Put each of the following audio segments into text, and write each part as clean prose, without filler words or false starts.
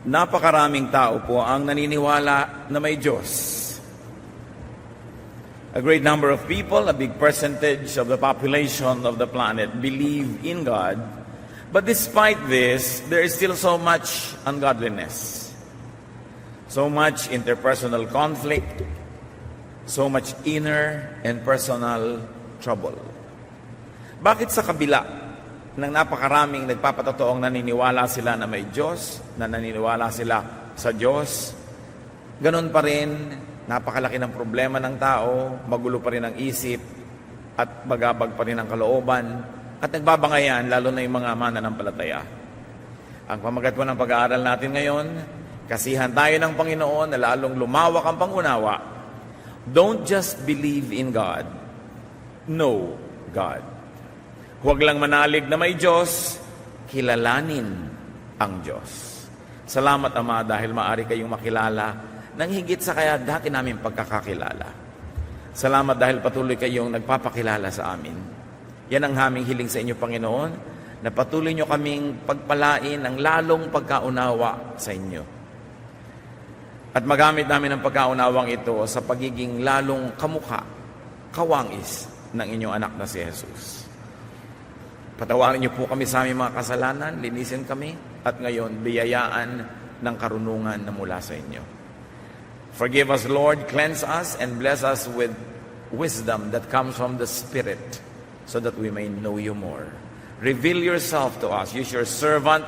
Napakaraming tao po ang naniniwala na may Diyos. A great number of people, a big percentage of the population of the planet believe in God. But despite this, there is still so much ungodliness, so much interpersonal conflict, so much inner and personal trouble. Bakit sa kabila ng napakaraming nagpapatotoong naniniwala sila na may Diyos, na naniniwala sila sa Diyos, ganun pa rin, napakalaki ng problema ng tao, magulo pa rin ang isip, at bagabag pa rin ang kalooban, at nagbabangayan, lalo na yung mga mananampalataya. Ang pamagat po ng pag-aaral natin ngayon, kasihan tayo ng Panginoon na lalong lumawak ang pangunawa. Don't just believe in God, know God. Huwag lang manalig na may Diyos, kilalanin ang Diyos. Salamat, Ama, dahil maaari kayong makilala ng higit sa kaya dati namin pagkakakilala. Salamat dahil patuloy kayong nagpapakilala sa amin. Yan ang aming hiling sa inyo, Panginoon, na patuloy nyo kaming pagpalain ng lalong pagkaunawa sa inyo. At magamit namin ang pagkaunawang ito sa pagiging lalong kamukha, kawangis ng inyong anak na si Jesus. Patawarin niyo po kami sa aming mga kasalanan, linisin kami, at ngayon biyayaan ng karunungan na mula sa inyo. Forgive us, Lord, cleanse us, and bless us with wisdom that comes from the Spirit, so that we may know you more. Reveal yourself to us. Use your servant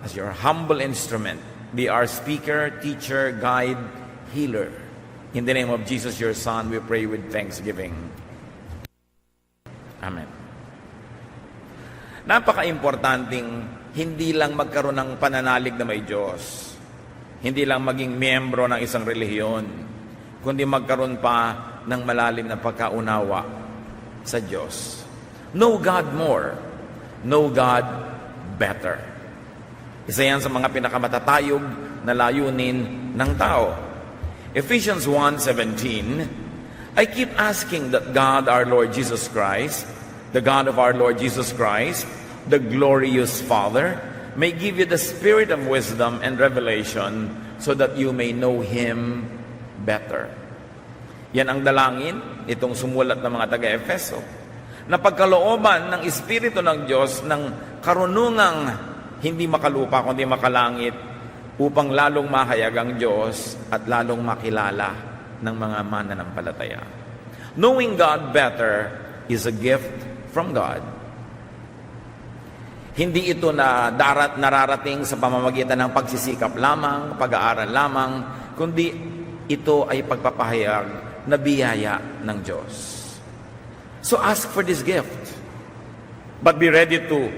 as your humble instrument. Be our speaker, teacher, guide, healer. In the name of Jesus, your Son, we pray with thanksgiving. Amen. Napaka-importanting hindi lang magkaroon ng pananalig na may Diyos, hindi lang maging miyembro ng isang relihiyon, kundi magkaroon pa ng malalim na pagkaunawa sa Diyos. Know God more, know God better. Isa yan sa mga pinakamatatayog na layunin ng tao. Ephesians 1:17, I keep asking that God, our Lord Jesus Christ, the God of our Lord Jesus Christ, the glorious Father, may give you the spirit of wisdom and revelation so that you may know Him better. Yan ang dalangin itong sumulat ng mga taga-Efeso, na pagkalooban ng Espiritu ng Diyos ng karunungang hindi makalupa kundi makalangit upang lalong mahayag ang Diyos at lalong makilala ng mga mananampalataya. Knowing God better is a gift from God. Hindi ito na nararating sa pamamagitan ng pagsisikap lamang, pag-aaral lamang, kundi ito ay pagpapahayag na biyaya ng Diyos. So ask for this gift, but be ready to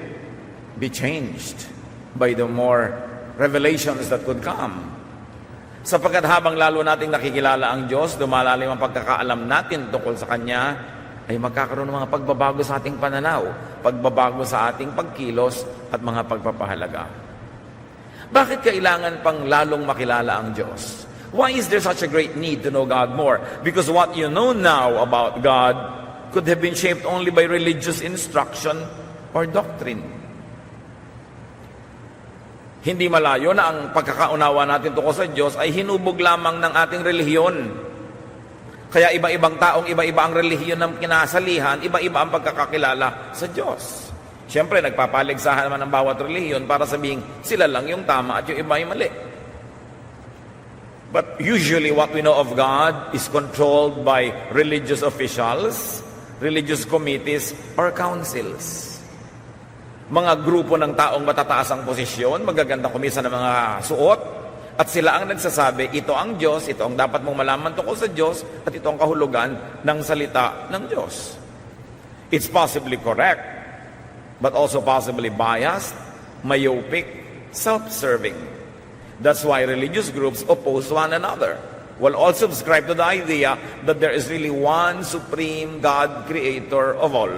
be changed by the more revelations that could come. Sapagkat habang lalo nating nakikilala ang Diyos, lumalalim ang pagkakaalam natin tungkol sa Kanya, ay magkakaroon ng mga pagbabago sa ating pananaw, pagbabago sa ating pagkilos at mga pagpapahalaga. Bakit kailangan pang lalong makilala ang Diyos? Why is there such a great need to know God more? Because what you know now about God could have been shaped only by religious instruction or doctrine. Hindi malayo na ang pagkakaunawa natin tungkol sa Diyos ay hinubog lamang ng ating relihiyon. Kaya iba-ibang taong iba-iba ang relihiyon ng kinasalihan, iba-iba ang pagkakakilala sa Diyos. Siyempre, nagpapaligsahan naman ang bawat relihiyon para sabihin sila lang yung tama at yung iba ay mali. But usually what we know of God is controlled by religious officials, religious committees, or councils. Mga grupo ng taong matataas ang posisyon, magaganda kumisa ng mga suot, at sila ang nagsasabi, ito ang Diyos, ito ang dapat mong malaman tungkol sa Diyos, at ito ang kahulugan ng salita ng Diyos. It's possibly correct, but also possibly biased, myopic, self-serving. That's why religious groups oppose one another, while all subscribe to the idea that there is really one supreme God, creator of all.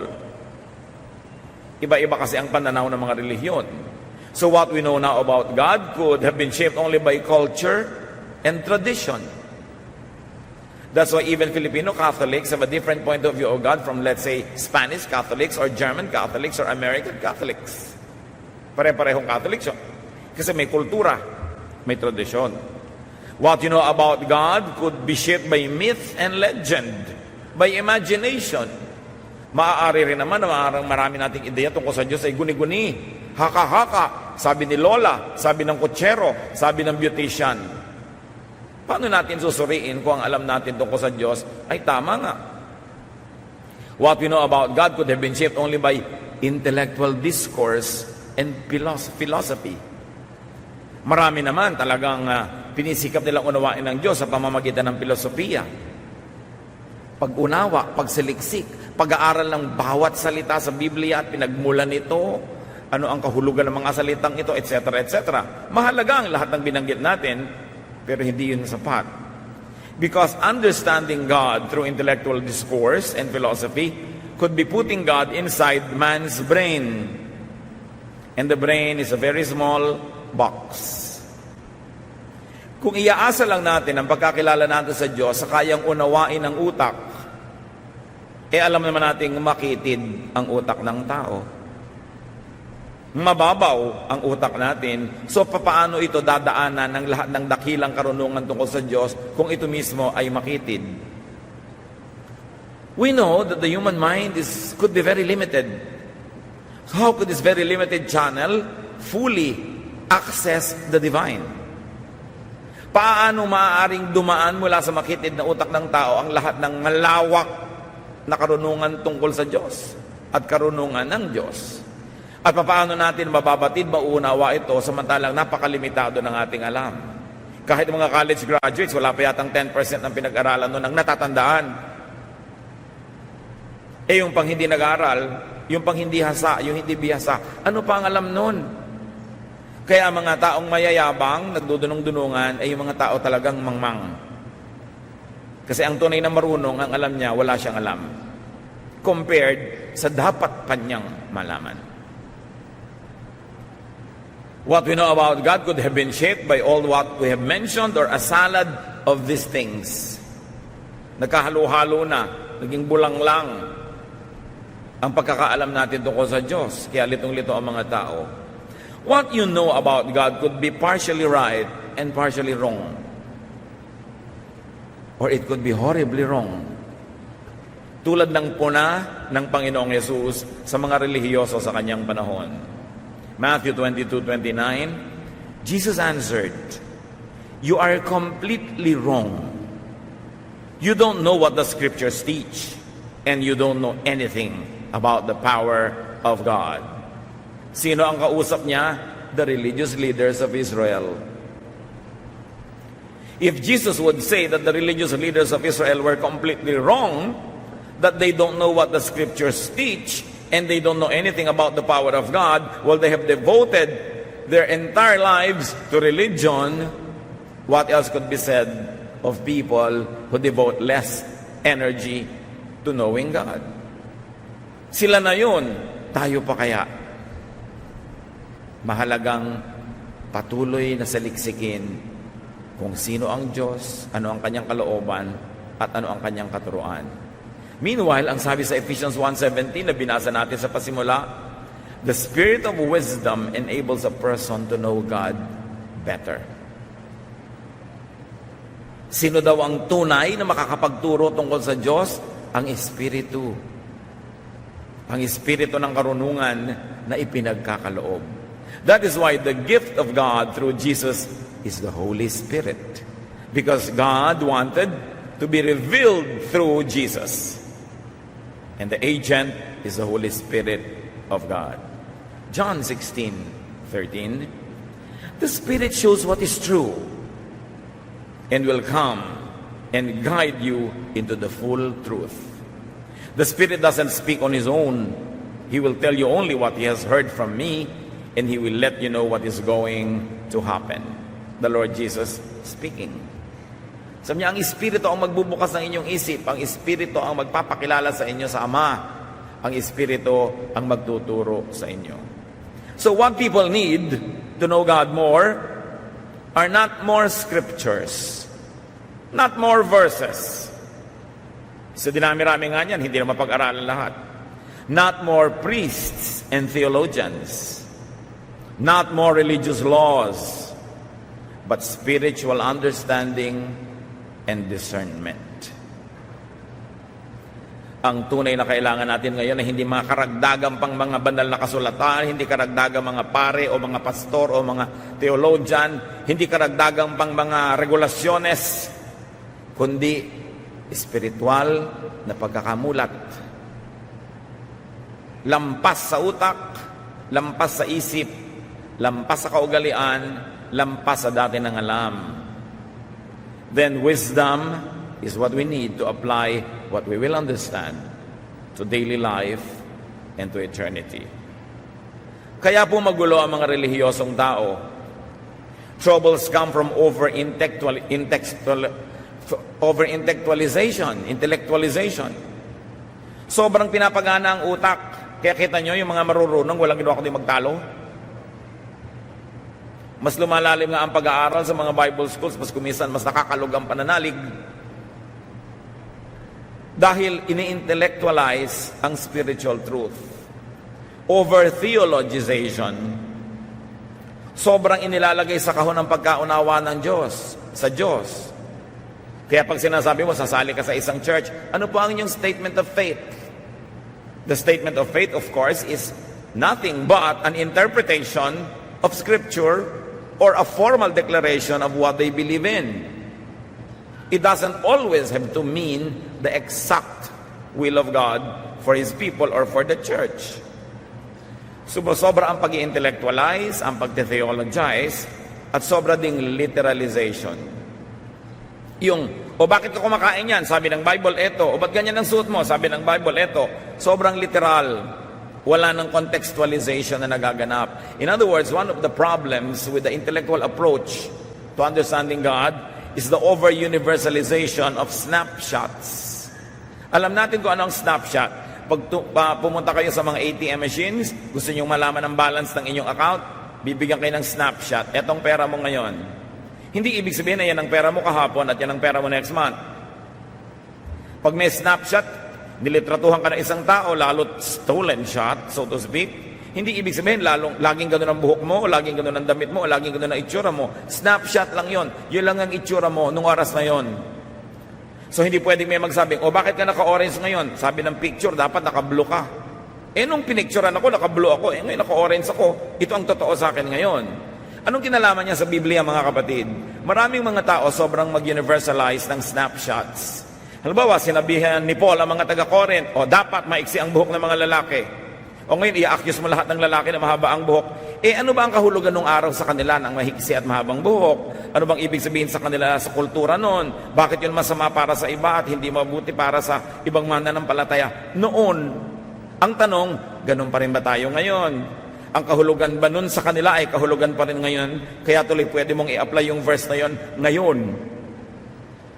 Iba-iba kasi ang pananaw ng mga relihiyon. So what we know now about God could have been shaped only by culture and tradition. That's why even Filipino Catholics have a different point of view of God from, let's say, Spanish Catholics or German Catholics or American Catholics. Pare-parehong Catholics yun. Kasi may kultura, may tradisyon. What you know about God could be shaped by myth and legend, by imagination. Maaari rin naman na marami nating ideya tungkol sa Diyos ay guni-guni, haka-haka, sabi ni Lola, sabi ng kutsero, sabi ng beautician. Paano natin susuriin kung ang alam natin tungkol sa Diyos ay tama nga? What we know about God could have been shaped only by intellectual discourse and philosophy. Marami naman talagang pinisikap nilang unawain ng Diyos sa pamamagitan ng filosofiya. Pag-unawa, pagsaliksik, pag-aaral ng bawat salita sa Biblia at pinagmulan nito, ano ang kahulugan ng mga salitang ito, etc., etc. Mahalaga ang lahat ng binanggit natin, pero hindi yun sapat. Because understanding God through intellectual discourse and philosophy could be putting God inside man's brain. And the brain is a very small box. Kung iaasa lang natin ang pagkakilala natin sa Diyos sa kayang unawain ng utak, alam naman nating makitid ang utak ng tao. Mababaw ang utak natin. So papaano ito dadaanan ng lahat ng dakilang karunungan tungkol sa Diyos kung ito mismo ay makitid? We know that the human mind could be very limited. So how could this very limited channel fully access the divine? Paano maaaring dumaan mula sa makitid na utak ng tao ang lahat ng malawak na karunungan tungkol sa Diyos at karunungan ng Diyos? At paano natin mababatid, mauunawa ito samantalang napakalimitado ng ating alam? Kahit mga college graduates, wala pa yatang 10% ng pinag-aralan noon ang natatandaan. Yung pang hindi nag-aral, yung pang hindi hasa, yung hindi bihasa, ano pa ang alam noon? Kaya mga taong mayayabang, nagdudunong-dunungan, ay yung mga tao talagang mangmang. Kasi ang tunay na marunong, ang alam niya, wala siyang alam. Compared sa dapat kanyang malaman. What we know about God could have been shaped by all what we have mentioned or a salad of these things. Nagkahalo-halo na, naging bulang lang ang pagkakaalam natin tungkol sa Diyos. Kaya litong-lito ang mga tao. What you know about God could be partially right and partially wrong. Or it could be horribly wrong. Tulad ng puna ng Panginoong Yesus sa mga relihiyoso sa kanyang panahon. Matthew 22:29, Jesus answered, "You are completely wrong. You don't know what the scriptures teach, and you don't know anything about the power of God." Sino ang kausap niya? The religious leaders of Israel. If Jesus would say that the religious leaders of Israel were completely wrong, that they don't know what the scriptures teach, and they don't know anything about the power of God, well, they have devoted their entire lives to religion. What else could be said of people who devote less energy to knowing God? Sila na yun, tayo pa kaya? Mahalagang patuloy na saliksikin kung sino ang Diyos, ano ang kanyang kalooban, at ano ang kanyang katuruan. Meanwhile, ang sabi sa Ephesians 1:17 na binasa natin sa pasimula, the spirit of wisdom enables a person to know God better. Sino daw ang tunay na makakapagturo tungkol sa Diyos? Ang Espiritu. Ang Espiritu ng karunungan na ipinagkakaloob. That is why the gift of God through Jesus is the Holy Spirit. Because God wanted to be revealed through Jesus. And the agent is the Holy Spirit of God. John 16:13, the Spirit shows what is true and will come and guide you into the full truth. The Spirit doesn't speak on His own. He will tell you only what He has heard from me, and He will let you know what is going to happen. The Lord Jesus speaking. Sabi niya, ang Espiritu ang magbubukas ng inyong isip. Ang Espiritu ang magpapakilala sa inyo sa Ama. Ang Espiritu ang magtuturo sa inyo. So what people need to know God more are not more scriptures, not more verses. So dinami-rami nga yan, hindi na mapag-aralan lahat. Not more priests and theologians. Not more religious laws. but spiritual understanding and discernment. Ang tunay na kailangan natin ngayon ay hindi mga karagdagang pang mga banal na kasulatan, hindi karagdagang mga pare o mga pastor o mga theologian, hindi karagdagang pang mga regulasyones, kundi espiritual na pagkakamulat. Lampas sa utak, lampas sa isip, lampas sa kaugalian, lampas sa dati ng alam. Then wisdom is what we need to apply what we will understand to daily life and to eternity. Kaya po magulo ang mga relihiyosong tao. Troubles come from intellectualization. Sobrang pinapagana ang utak. Kaya kita nyo, yung mga marurunong, walang ginawa kundi magtalo. Mas lumalalim nga ang pag-aaral sa mga Bible schools, mas kumisan, mas nakakalog ang pananalig. Dahil ini-intellectualize ang spiritual truth. Over-theologization. Sobrang inilalagay sa kahon ng pagkaunawa ng Diyos, sa Diyos. Kaya pag sinasabi mo, sasali ka sa isang church, ano po ang inyong statement of faith? The statement of faith, of course, is nothing but an interpretation of Scripture or a formal declaration of what they believe in. It doesn't always have to mean the exact will of God for His people or for the church. Sobra ang pag-i-intellectualize, ang pag-theologize, at sobra ding literalization. O bakit ka kumakain yan? Sabi ng Bible, eto. O ba't ganyan ang suot mo? Sabi ng Bible, eto. Sobrang literal. Wala ng contextualization na nagaganap. In other words, one of the problems with the intellectual approach to understanding God is the over-universalization of snapshots. Alam natin kung ano ang snapshot. Pag pumunta kayo sa mga ATM machines, gusto nyo malaman ang balance ng inyong account, bibigyan kayo ng snapshot. Etong pera mo ngayon. Hindi ibig sabihin na yan ang pera mo kahapon at yan ang pera mo next month. Pag may snapshot, nilitratuhan ka ng isang tao, lalo't stolen shot, so to speak, hindi ibig sabihin laging ganun ang buhok mo, o laging ganun ang damit mo, o laging ganun ang itsura mo. Snapshot lang yon. Yun lang ang itsura mo nung oras na yon. So hindi pwedeng may magsabing, bakit ka naka-orange ngayon? Sabi ng picture, dapat naka-blue ka. Nung pinicturean ako, naka-blue ako. Ngayon naka-orange ako. Ito ang totoo sa akin ngayon. Anong kinalaman niya sa Biblia, mga kapatid? Maraming mga tao sobrang mag-universalize ng snapshots. Halimbawa, sinabihan ni Paul ang mga taga-Corinth, dapat maiksi ang buhok ng mga lalaki. O ngayon, i-accuse mo lahat ng lalaki na mahaba ang buhok. Ano ba ang kahulugan ng araw sa kanila ng mahiksi at mahabang buhok? Ano bang ibig sabihin sa kanila sa kultura noon? Bakit yun masama para sa iba at hindi mabuti para sa ibang mananampalataya? Noon, ang tanong, ganun pa rin ba tayo ngayon? Ang kahulugan ba nun sa kanila ay kahulugan pa rin ngayon? Kaya tuloy pwede mong i-apply yung verse na yon ngayon.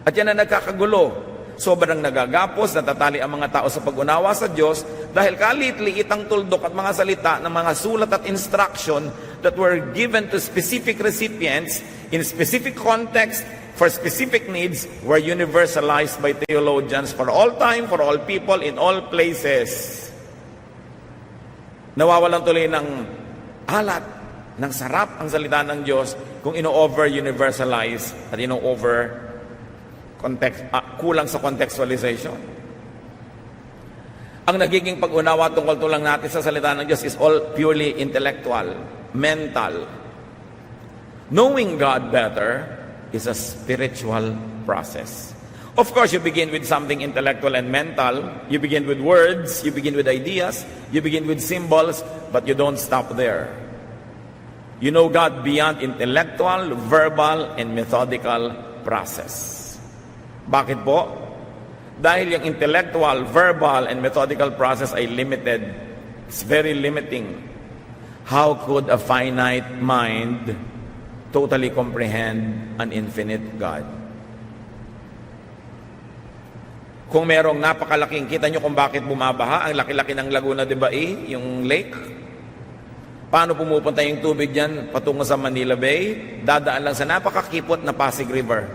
At yan ang nagkakagulo. Sobrang nagagapos, natatali ang mga tao sa pag-unawa sa Diyos dahil kalit-liit ang tuldok at mga salita ng mga sulat at instruction that were given to specific recipients in specific context for specific needs were universalized by theologians for all time, for all people, in all places. Nawawalan tuloy ng alat, ng sarap ang salita ng Diyos kung ino-over-universalize at kulang sa contextualization. Ang nagiging pag-unawa tungkol lang natin sa salita ng Diyos is all purely intellectual, mental. Knowing God better is a spiritual process. Of course, you begin with something intellectual and mental. You begin with words, you begin with ideas, you begin with symbols, but you don't stop there. You know God beyond intellectual, verbal, and methodical process. Bakit po? Dahil yung intellectual, verbal, and methodical process ay limited. It's very limiting. How could a finite mind totally comprehend an infinite God? Kung merong napakalaking, kita nyo kung bakit bumabaha, ang laki-laki ng Laguna de Bay, yung lake. Paano pumupunta yung tubig dyan patungo sa Manila Bay? Dadaan lang sa napakakipot na Pasig River.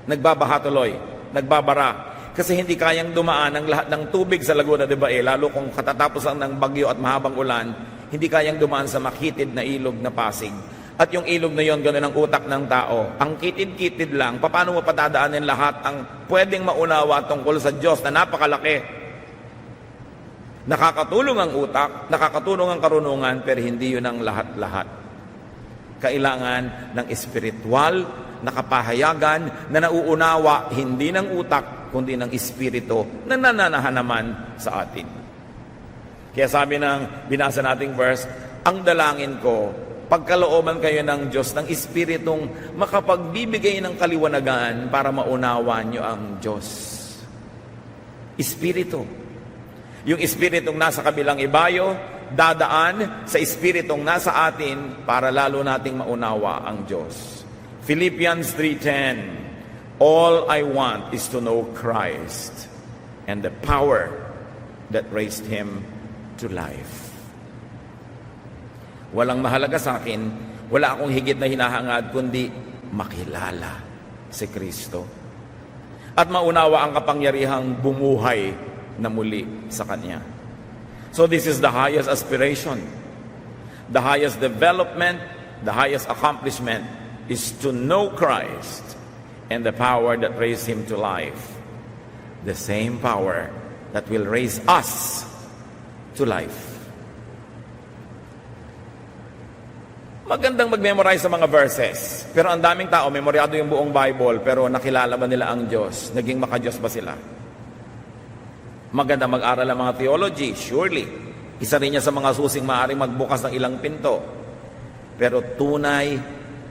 Nagbabaha tuloy, nagbabara. Kasi hindi kayang dumaan ang lahat ng tubig sa Laguna de Bay, lalo kung katatapos lang ng bagyo at mahabang ulan, hindi kayang dumaan sa makitid na ilog na Pasig. At yung ilog na yon, ganun ang utak ng tao. Ang kitid-kitid lang, paano mo patadaanin lahat ang pwedeng maunawa tungkol sa Diyos na napakalaki? Nakakatulong ang utak, nakakatulong ang karunungan, pero hindi yun ang lahat-lahat. Kailangan ng espiritual na kapahayagan na nauunawa hindi ng utak, kundi ng espiritu na nananahan naman sa atin. Kaya sabi ng binasa nating verse, ang dalangin ko, pagkalooban kayo ng Diyos, ng Espiritong makapagbibigay ng kaliwanagan para maunawa nyo ang Diyos. Espiritu. Yung Espiritong nasa kabilang ibayo, dadaan sa Espiritong nasa atin para lalo nating maunawa ang Diyos. Philippians 3:10, all I want is to know Christ and the power that raised Him to life. Walang mahalaga sa akin, wala akong higit na hinahangad kundi makilala si Kristo at maunawa ang kapangyarihang bumuhay na muli sa Kanya. So this is the highest aspiration, the highest development, the highest accomplishment is to know Christ and the power that raised Him to life. The same power that will raise us to life. Magandang mag-memorize sa mga verses. Pero ang daming tao, memoryado yung buong Bible, pero nakilala ba nila ang Diyos? Naging maka-Diyos ba sila? Maganda mag-aral ang mga theology, surely. Isa rin niya sa mga susing maaaring magbukas ng ilang pinto. Pero tunay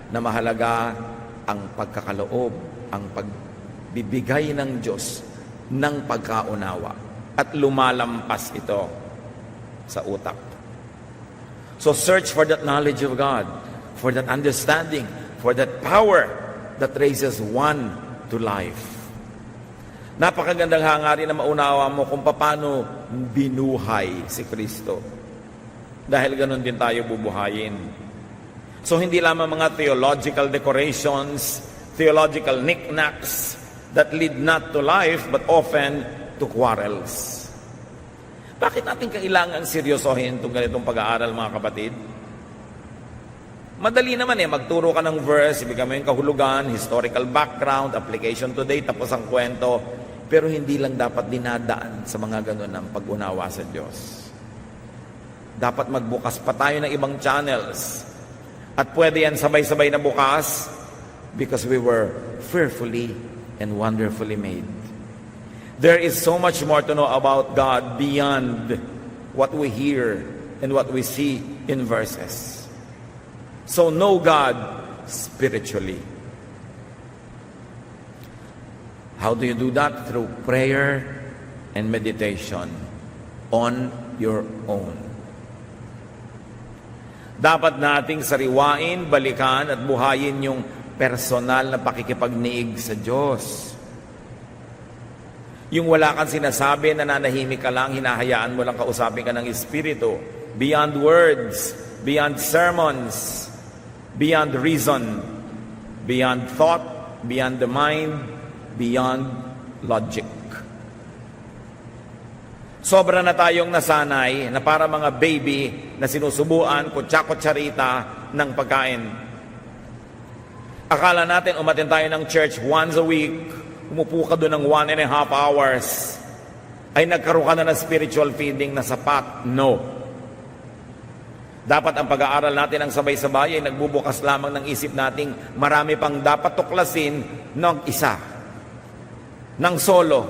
na mahalaga ang pagkakaloob, ang pagbibigay ng Diyos ng pagkaunawa. At lumalampas ito sa utak. So search for that knowledge of God, for that understanding, for that power that raises one to life. Napakagandang hangarin na maunawa mo kung paano binuhay si Kristo. Dahil ganun din tayo bubuhayin. So hindi lamang mga theological decorations, theological knickknacks that lead not to life but often to quarrels. Bakit natin kailangan seryosohin itong ganitong pag-aaral, mga kapatid? Madali naman magturo ka ng verse, ibigay mo yung kahulugan, historical background, application today, tapos ang kwento. Pero hindi lang dapat dinadaan sa mga ganun ang pag-unawa sa Diyos. Dapat magbukas pa tayo ng ibang channels. At pwede yan sabay-sabay na bukas because we were fearfully and wonderfully made. There is so much more to know about God beyond what we hear and what we see in verses. So know God spiritually. How do you do that? Through prayer and meditation on your own. Dapat nating sariwain, balikan at buhayin yung personal na pakikipagniig sa Diyos. Yung wala kang sinasabi, nananahimik ka lang, hinahayaan mo lang kausapin ka ng Espiritu. Beyond words, beyond sermons, beyond reason, beyond thought, beyond the mind, beyond logic. Sobra na tayong nasanay na para mga baby na sinusubuan, kutsa-kutsarita ng pagkain. Akala natin umatin tayo ng church once a week, umupo ka doon ng 1.5 hours, ay nagkaroon ka na ng spiritual feeding na sapat. No. Dapat ang pag-aaral natin ng sabay-sabay ay nagbubukas lamang ng isip nating marami pang dapat tuklasin ng isa, ng solo.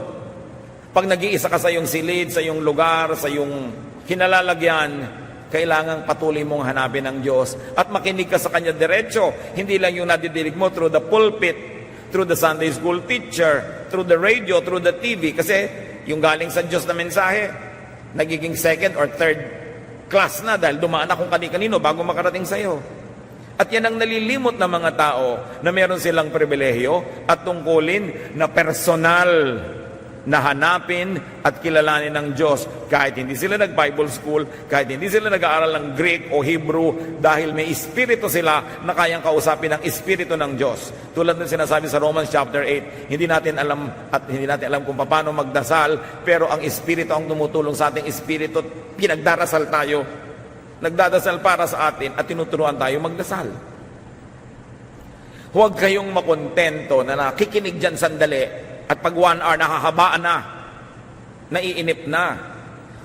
Pag nag-iisa ka sa iyong silid, sa iyong lugar, sa iyong kinalalagyan, kailangang patuloy mong hanapin ang Diyos at makinig ka sa Kanya diretso. Hindi lang yung nadidinig mo through the pulpit, through the Sunday school teacher, through the radio, through the TV. Kasi yung galing sa Diyos na mensahe, nagiging second or third class na dahil dumaan na kung kani-kanino bago makarating sa iyo. At yan ang nalilimot ng mga tao na meron silang pribilehiyo at tungkulin na personal na hanapin at kilalanin ng Diyos kahit hindi sila nag-Bible school, kahit hindi sila nag-aaral ng Greek o Hebrew, dahil may espiritu sila na kayang kausapin ng espiritu ng Diyos. Tulad ng sinasabi sa Romans chapter 8, hindi natin alam kung paano magdasal, pero ang espiritu ang tumutulong sa ating espiritu. Pinagdarasal tayo, nagdadasal para sa atin at tinuturuan tayo magdasal. Huwag kayong makontento na nakikinig dyan sandali at pag 1 hour nakahabaan na, naiinip na.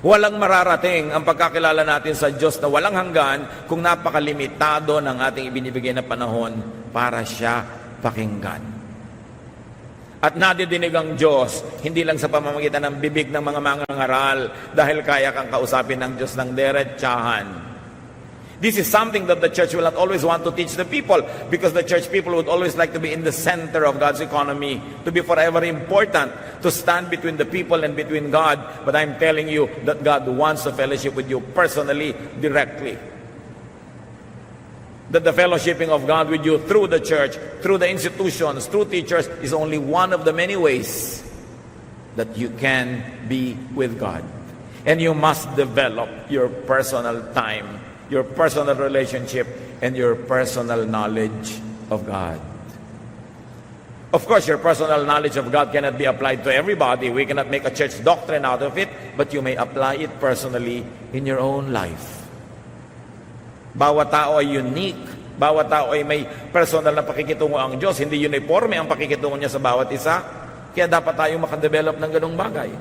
Walang mararating ang pagkakilala natin sa Diyos na walang hanggan kung napakalimitado ng ating ibinibigay na panahon para siya pakinggan. At nadidinig ang Diyos, hindi lang sa pamamagitan ng bibig ng mga mangangaral dahil kaya kang kausapin ng Diyos ng diretsahan. This is something that the church will not always want to teach the people because the church people would always like to be in the center of God's economy, to be forever important, to stand between the people and between God. But I'm telling you that God wants to fellowship with you personally, directly. That the fellowshipping of God with you through the church, through the institutions, through teachers is only one of the many ways that you can be with God. And you must develop your personal time, your personal relationship, and your personal knowledge of God. Of course, your personal knowledge of God cannot be applied to everybody. We cannot make a church doctrine out of it, but you may apply it personally in your own life. Bawat tao ay unique. Bawat tao ay may personal na pakikitungo ang Diyos. Hindi uniforme ang pakikitungo niya sa bawat isa. Kaya dapat tayong makadevelop ng ganung bagay.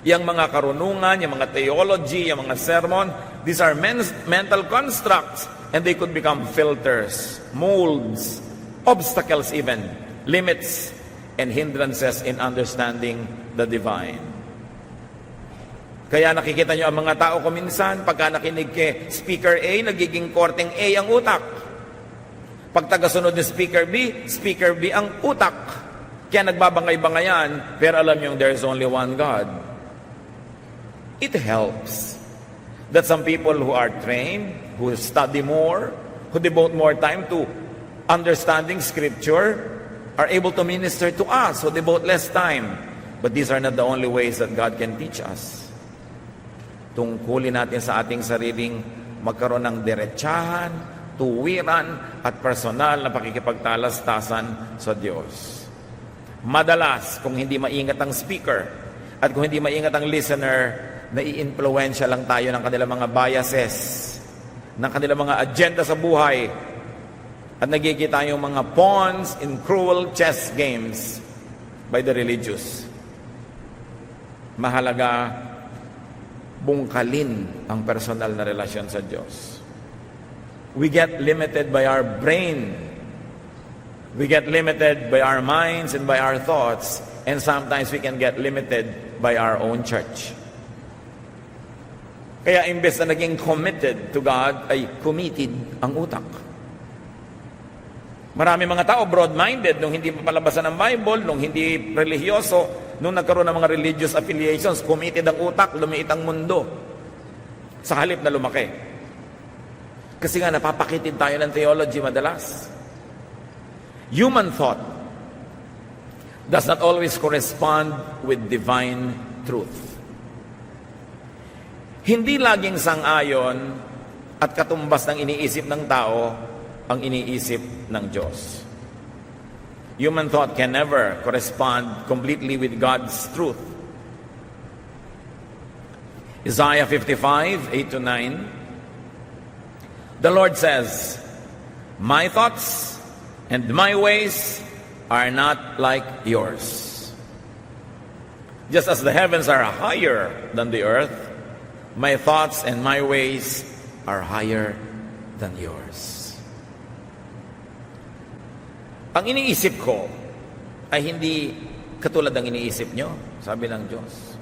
Yang mga karunungan, yung mga theology, yung mga sermon, these are mental constructs and they could become filters, molds, obstacles even, limits, and hindrances in understanding the divine. Kaya nakikita nyo ang mga tao ko minsan, pagka nakinig kay Speaker A, nagiging korteng A ang utak. Pag tagasunod ni Speaker B ang utak. Kaya nagbabangay-bangayan, pero alam nyo, there is only one God. It helps that some people who are trained, who study more, who devote more time to understanding Scripture, are able to minister to us, who devote less time. But these are not the only ways that God can teach us. Tungkulin natin sa ating sariling magkaroon ng diretsahan, tuwiran, at personal na pakikipagtalastasan sa Diyos. Madalas, kung hindi maingat ang speaker, at kung hindi maingat ang listener, nai-influensya lang tayo ng kanilang mga biases, ng kanilang mga agenda sa buhay, at nagkikita yung mga pawns in cruel chess games by the religious. Mahalaga bungkalin ang personal na relasyon sa Diyos. We get limited by our brain. We get limited by our minds and by our thoughts, and sometimes we can get limited by our own church. Kaya imbes na naging committed to God, ay committed ang utak. Marami mga tao broad-minded nung hindi papalabasan ng Bible, nung hindi religyoso, nung nagkaroon ng mga religious affiliations, committed ang utak, lumiit ang mundo. Sa halip na lumaki. Kasi nga napapakitid tayo ng theology madalas. Human thought does not always correspond with divine truth. Hindi laging sang-ayon at katumbas ng iniisip ng tao ang iniisip ng Diyos. Human thought can never correspond completely with God's truth. Isaiah 55, 8-9, the Lord says, "My thoughts and my ways are not like yours. Just as the heavens are higher than the earth, my thoughts and my ways are higher than yours." Ang iniisip ko ay hindi katulad ng iniisip nyo, sabi ng Diyos.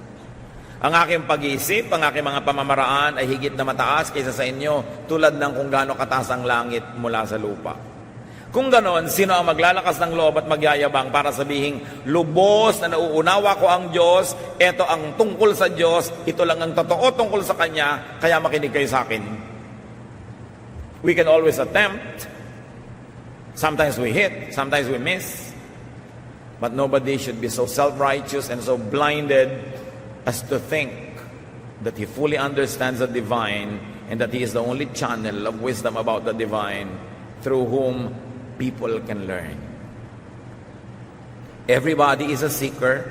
Ang aking pag-iisip, ang aking mga pamamaraan ay higit na mataas kaysa sa inyo, tulad ng kung gaano kataas ang langit mula sa lupa. Kung ganon, sino ang maglalakas ng loob at magyayabang para sabihing, lubos na nauunawa ko ang Diyos, ito ang tungkol sa Diyos, ito lang ang totoo tungkol sa Kanya, kaya makinig kayo sa akin. We can always attempt. Sometimes we hit, sometimes we miss. But nobody should be so self-righteous and so blinded as to think that he fully understands the divine and that he is the only channel of wisdom about the divine through whom people can learn. Everybody is a seeker,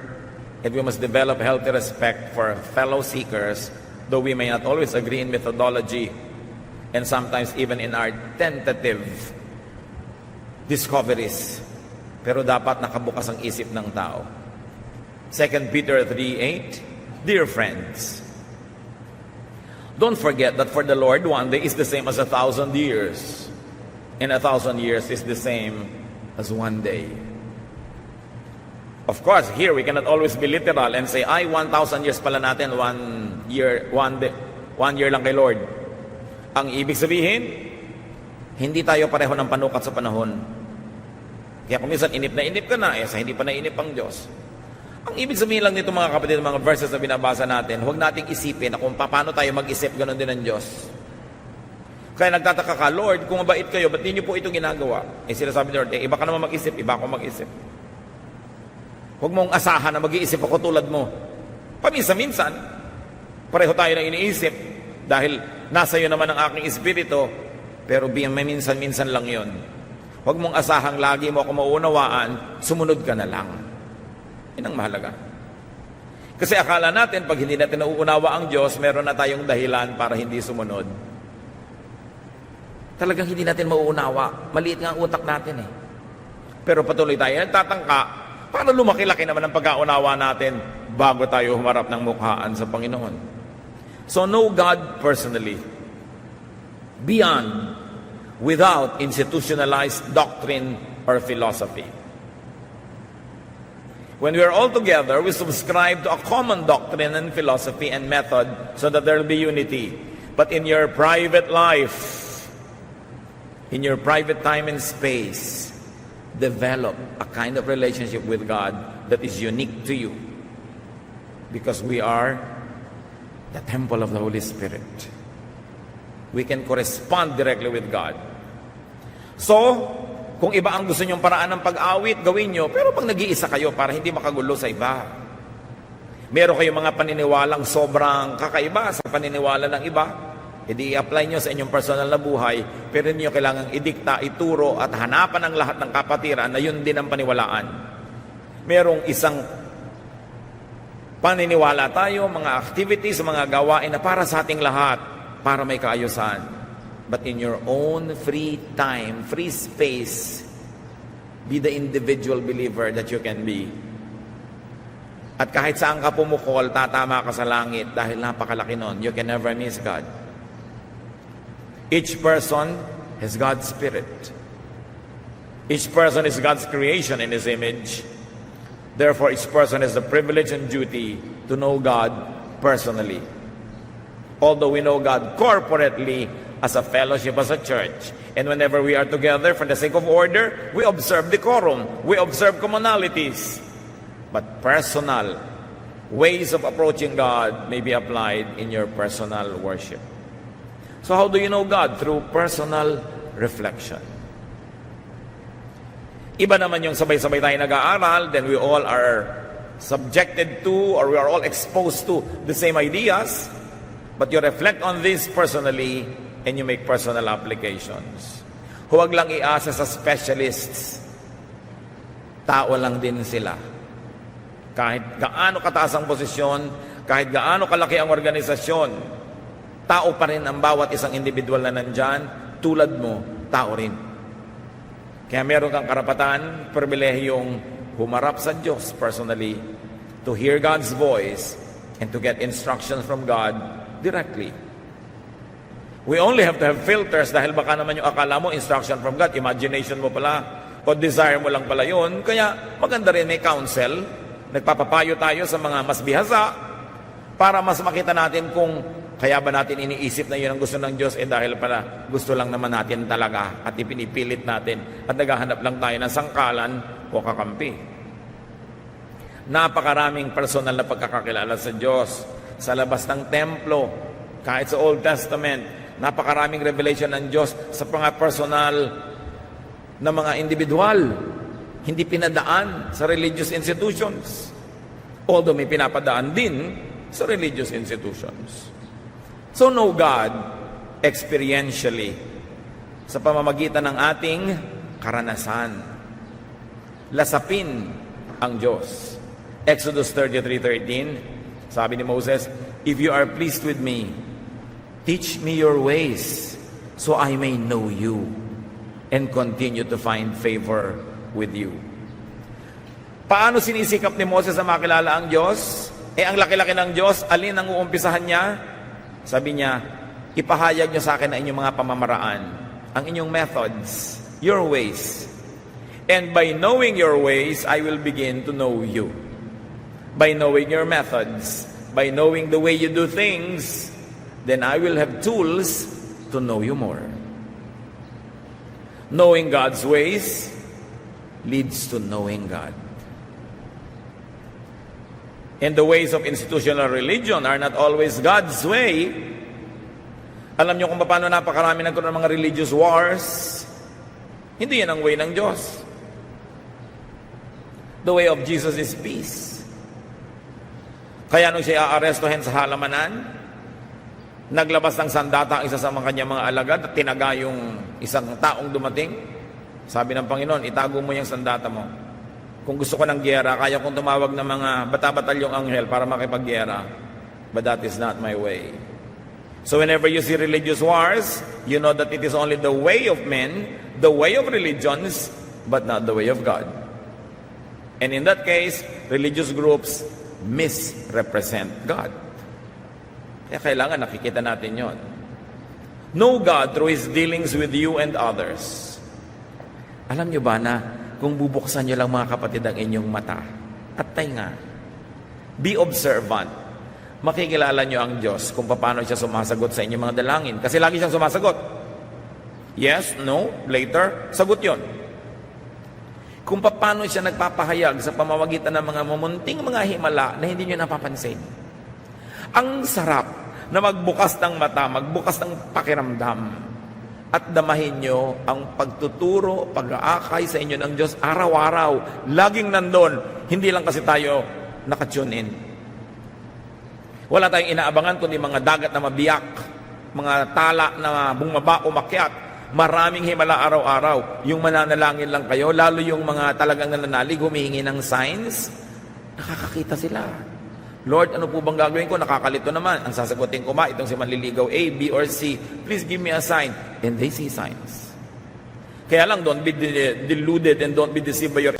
and we must develop healthy respect for fellow seekers, though we may not always agree in methodology and sometimes even in our tentative discoveries. Pero dapat nakabukas ang isip ng tao. 2 Peter 3:8, Dear friends, don't forget that for the Lord, one day is the same as 1,000 years. And 1,000 years is the same as one day. Of course, here we cannot always be literal and say, 1,000 years pala natin, 1 year, 1 year lang kay Lord. Ang ibig sabihin, hindi tayo pareho ng panukat sa panahon. Kaya kung minsan inip ka na, sa hindi pa nainip ang Diyos. Ang ibig sabihin lang nito mga kapatid, mga verses na binabasa natin, huwag nating isipin na kung paano tayo mag-isip, ganoon din ang Diyos. Kaya nagtataka ka, Lord, kung mabait kayo, ba't niyo po ito ginagawa? Sinasabi ni Lord, iba ka naman mag-isip, iba ako mag-isip. Huwag mong asahan na mag-iisip ako tulad mo. Paminsan-minsan, pareho tayo na iniisip dahil nasa iyo naman ang aking espiritu, pero may minsan-minsan lang yon. Huwag mong asahang lagi mo ako maunawaan, sumunod ka na lang. Yan ang mahalaga. Kasi akala natin, pag hindi natin nauunawa ang Diyos, meron na tayong dahilan para hindi sumunod. Talagang hindi natin mauunawa. Maliit nga ang utak natin eh. Pero patuloy tayo nagtatangka para lumaki-laki naman ang pagkaunawa natin bago tayo humarap ng mukhaan sa Panginoon. So know God personally, beyond, without institutionalized doctrine or philosophy. When we are all together, we subscribe to a common doctrine and philosophy and method so that there will be unity. But in your private life, in your private time and space, develop a kind of relationship with God that is unique to you. Because we are the temple of the Holy Spirit. We can correspond directly with God. So, kung iba ang gusto nyong paraan ng pag-awit, gawin nyo. Pero pag nag-iisa kayo para hindi makagulo sa iba. Meron kayong mga paniniwalang sobrang kakaiba sa paniniwala ng iba. Hindi i-apply nyo sa inyong personal na buhay, pero hindi nyo kailangang idikta, ituro, at hanapan ang lahat ng kapatiran na yun din ang paniwalaan. Merong isang paniniwala tayo, mga activities, mga gawain na para sa ating lahat, para may kaayusan. But in your own free time, free space, be the individual believer that you can be. At kahit saan ka pumukol, tatama ka sa langit dahil napakalaki nun. You can never miss God. Each person has God's Spirit. Each person is God's creation in His image. Therefore, each person has the privilege and duty to know God personally. Although we know God corporately as a fellowship, as a church, and whenever we are together for the sake of order, we observe decorum, we observe commonalities. But personal ways of approaching God may be applied in your personal worship. So how do you know God? Through personal reflection. Iba naman yung sabay-sabay tayo nag-aaral, then we all are subjected to or we are all exposed to the same ideas, but you reflect on this personally and you make personal applications. Huwag lang iasa sa specialists. Tao lang din sila. Kahit gaano kataas ang posisyon, kahit gaano kalaki ang organisasyon, tao pa rin ang bawat isang individual na nandyan, tulad mo, tao rin. Kaya meron kang karapatan, pribilehiyong humarap sa Diyos personally, to hear God's voice, and to get instructions from God directly. We only have to have filters dahil baka naman yung akala mo, instruction from God, imagination mo pala, o desire mo lang pala yun. Kaya maganda rin may counsel, nagpapapayo tayo sa mga mas bihasa, para mas makita natin kung kaya ba natin iniisip na yun ang gusto ng Diyos, dahil pala gusto lang naman natin talaga at ipinipilit natin at naghahanap lang tayo ng sangkalan o kakampi. Napakaraming personal na pagkakakilala sa Diyos sa labas ng templo, kahit sa Old Testament. Napakaraming revelation ng Diyos sa mga personal na mga individual, hindi pinadaan sa religious institutions. Although may pinapadaan din sa religious institutions. So know God experientially sa pamamagitan ng ating karanasan. Lasapin ang Diyos. Exodus 33:13, sabi ni Moses, "If you are pleased with me, teach me your ways so I may know you. and continue to find favor with you. Paano sinisikap ni Moses na makilala ang Diyos? Ang laki-laki ng Diyos, alin ang uumpisahan niya? Sabi niya, ipahayag niyo sa akin ang inyong mga pamamaraan, ang inyong methods, your ways. And by knowing your ways, I will begin to know you. By knowing your methods, by knowing the way you do things, then I will have tools to know you more. Knowing God's ways leads to knowing God. And the ways of institutional religion are not always God's way. Alam niyo kung paano napakarami nagkaroon ng mga religious wars? Hindi yan ang way ng Diyos. The way of Jesus is peace. Kaya nung siya aarestuhin sa halamanan, naglabas ng sandata ang isa sa mga kanyang mga alagad at tinaga yung isang taong dumating. Sabi ng Panginoon, itago mo yung sandata mo. Kung gusto ko ng giyera, kaya kong tumawag ng mga bata-batalyong anghel para makipaggiyera. But that is not my way. So whenever you see religious wars, you know that it is only the way of men, the way of religions, but not the way of God. And in that case, religious groups misrepresent God. Kaya kailangan nakikita natin yon. Know God through His dealings with you and others. Alam nyo ba na kung bubuksan nyo lang mga kapatid ang inyong mata at tainga, be observant, makikilala nyo ang Diyos kung paano siya sumasagot sa inyong mga dalangin. Kasi lagi siyang sumasagot. Yes, no, later, sagot yon. Kung paano siya nagpapahayag sa pamamagitan ng mga mumunting mga himala na hindi nyo napapansin. Ang sarap na magbukas ng mata, magbukas ng pakiramdam, at damahin nyo ang pagtuturo, pag-aakay sa inyo ng Diyos araw-araw. Laging nandun. Hindi lang kasi tayo nakatune in. Wala tayong inaabangan kundi mga dagat na mabiyak, mga tala na bumaba, umakyat. Maraming himala araw-araw. Yung mananalangin lang kayo, lalo yung mga talagang nananalig, humihingi ng signs, nakakakita sila. Lord, ano po bang gagawin ko? Nakakalito naman. Ang sasagutin ko itong si manliligaw A, B, or C. Please give me a sign. And they see signs. Kaya lang, don't be deluded and don't be deceived by your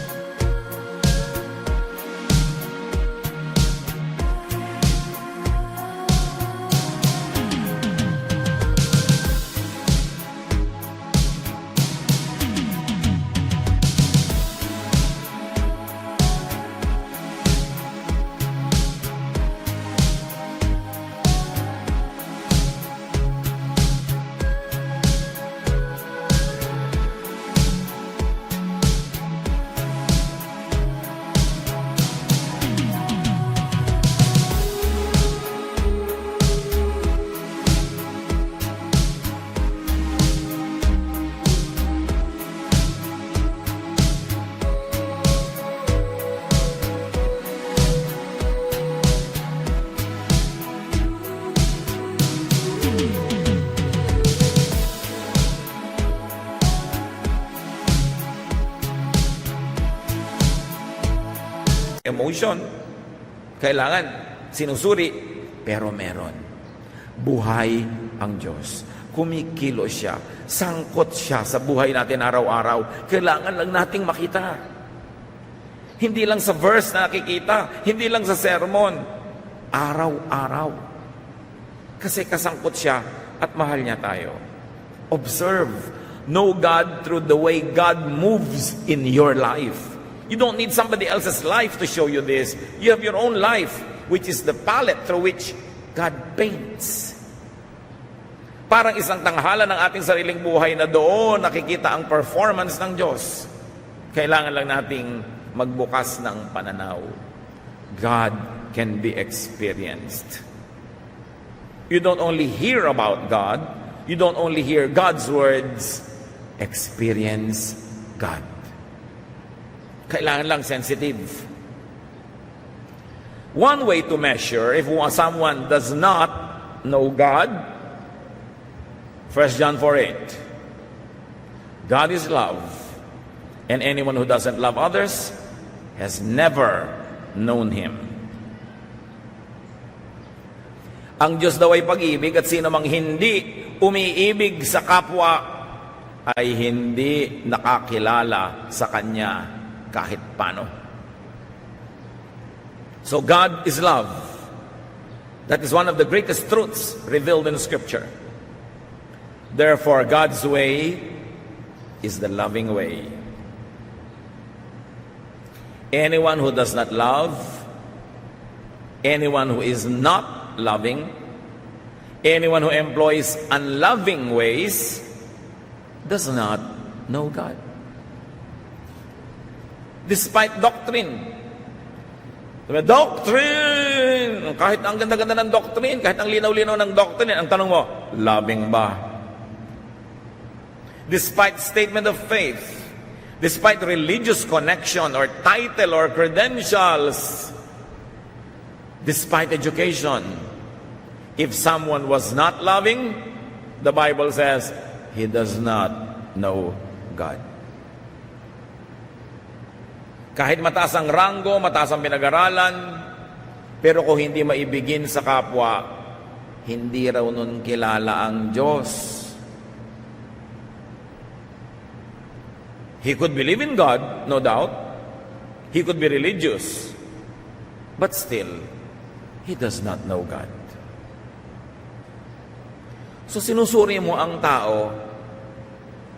emotion. Kailangan sinusuri, pero meron. Buhay ang Diyos. Kumikilos siya. Sangkot siya sa buhay natin araw-araw. Kailangan lang nating makita. Hindi lang sa verse na nakikita. Hindi lang sa sermon. Araw-araw. Kasi kasangkot siya at mahal niya tayo. Observe. Know God through the way God moves in your life. You don't need somebody else's life to show you this. You have your own life, which is the palette through which God paints. Parang isang tanghala ng ating sariling buhay na doon nakikita ang performance ng Diyos. Kailangan lang nating magbukas ng pananaw. God can be experienced. You don't only hear about God, you don't only hear God's words, experience God. Kailangan lang sensitive. One way to measure if someone does not know God, 1 John 4:8. God is love, and anyone who doesn't love others has never known Him. Ang Diyos daw ay pag-ibig at sino mang hindi umiibig sa kapwa ay hindi nakakilala sa Kanya kahit paano. So God is love. That is one of the greatest truths revealed in Scripture. Therefore, God's way is the loving way. Anyone who does not love, anyone who is not loving, anyone who employs unloving ways, does not know God. Despite doctrine. Doctrine! Kahit ang ganda-ganda ng doctrine, kahit ang linaw-linaw ng doctrine, ang tanong mo, loving ba? Despite statement of faith, despite religious connection or title or credentials, despite education, if someone was not loving, the Bible says, he does not know God. Kahit mataas ang ranggo, mataas ang pinag-aralan, pero kung hindi maibigin sa kapwa, hindi raw nun kilala ang Diyos. He could believe in God, no doubt. He could be religious. But still, he does not know God. So sinusuri mo ang tao,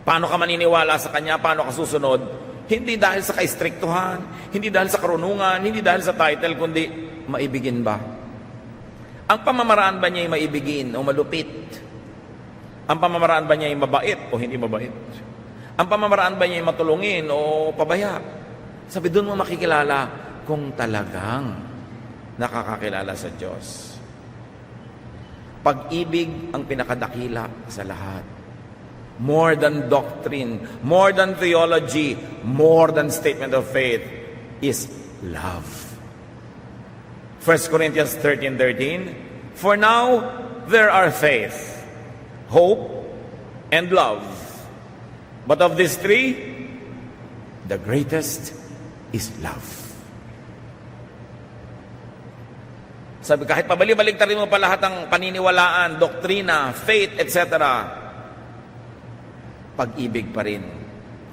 paano ka maniniwala sa Kanya, paano ka susunod, hindi dahil sa kaistriktuhan, hindi dahil sa karunungan, hindi dahil sa title, kundi maibigin ba? Ang pamamaraan ba niya ay maibigin o malupit? Ang pamamaraan ba niya ay mabait o hindi mabait? Ang pamamaraan ba niya ay matulungin o pabaya? Sabi, doon mo makikilala kung talagang nakakakilala sa Diyos. Pag-ibig ang pinakadakila sa lahat. More than doctrine, more than theology, more than statement of faith is love. 1 Corinthians 13:13, for now there are faith, hope, and love. But of these three, the greatest is love. Sabi, kahit pabalik-baliktarin mo pa lahat ng paniniwalaan, doktrina, faith, etc., pag-ibig pa rin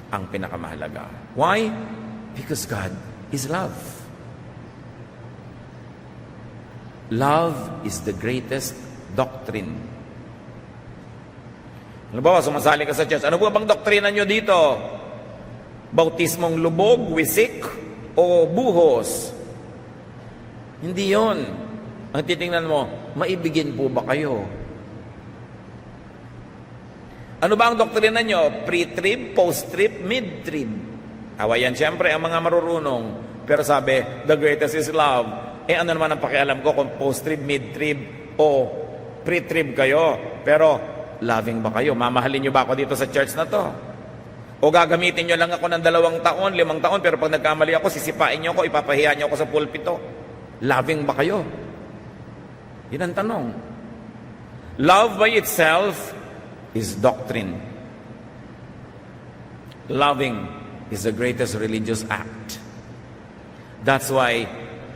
ang pinakamahalaga. Why? Because God is love. Love is the greatest doctrine. Halimbawa, sumasali ka sa church, ano po bang doktrina nyo dito? Bautismong lubog, wisik, o buhos? Hindi yon. Ang titingnan mo, maibigin po ba kayo? Ano ba ang doktrina nyo? Pre-trib, post-trib, mid-trib. Awayan siyempre ang mga marurunong. Pero sabi, the greatest is love. Eh ano naman ang pakialam ko kung post-trib, mid-trib, o pre-trib kayo? Pero loving ba kayo? Mamahalin nyo ba ako dito sa church na to? O gagamitin nyo lang ako ng 2 taon, 5 taon, pero pag nagkamali ako, sisipain nyo ako, ipapahiya nyo ako sa pulpito. Loving ba kayo? Yan ang tanong. Love by itself is doctrine. Loving is the greatest religious act. That's why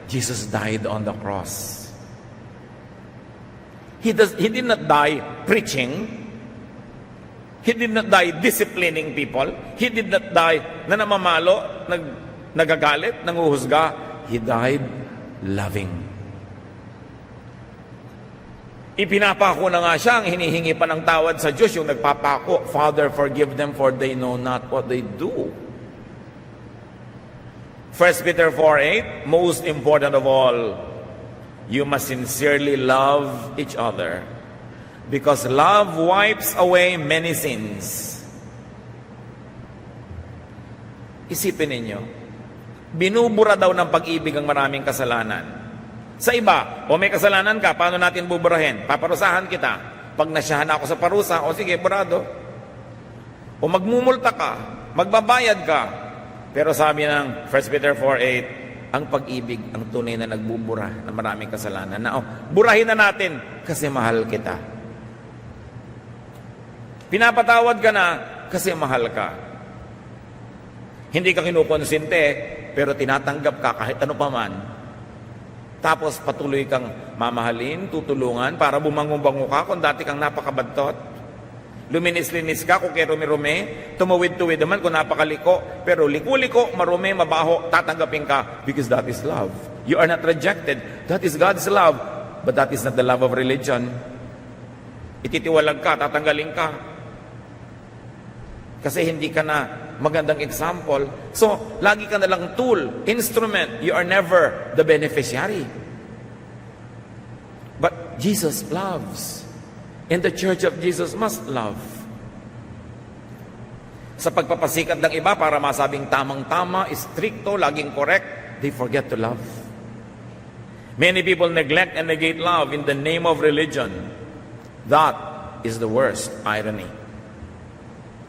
Jesus died on the cross. He did not die preaching. He did not die disciplining people. He did not die na namamalo, nagagalit, nanguhusga. He died loving. Ipinapako na nga siya, ang hinihingi pa ng tawad sa Diyos, yung nagpapako, Father, forgive them for they know not what they do. 1 Peter 4:8, most important of all, you must sincerely love each other, because love wipes away many sins. Isipin ninyo, binubura daw ng pag-ibig ang maraming kasalanan. Sa iba, o may kasalanan ka, paano natin buburahin? Paparusahan kita. Pag nasyahan ako sa parusa, o sige, burado. O magmumulta ka, magbabayad ka. Pero sabi ng 1 Peter 4:8, ang pag-ibig, ang tunay na nagbubura ng maraming kasalanan. Na, burahin na natin kasi mahal kita. Pinapatawad ka na kasi mahal ka. Hindi ka kinukonsinte, pero tinatanggap ka kahit ano pa man. Tapos patuloy kang mamahalin, tutulungan para bumangon-bango ka kung dati kang napakabantot. Luminis-linis ka kung kay rumi-rumi, tumawid-tuwid naman kung napakaliko, pero liko-liko, marumi, mabaho, tatanggapin ka because that is love. You are not rejected. That is God's love, but that is not the love of religion. Ititiwalag ka, tatanggalin ka. Kasi hindi ka na magandang example. So, lagi ka na lang tool, instrument. You are never the beneficiary. But Jesus loves. And the church of Jesus must love. Sa pagpapasikat ng iba para masabing tamang-tama, stricto, laging correct, they forget to love. Many people neglect and negate love in the name of religion. That is the worst irony.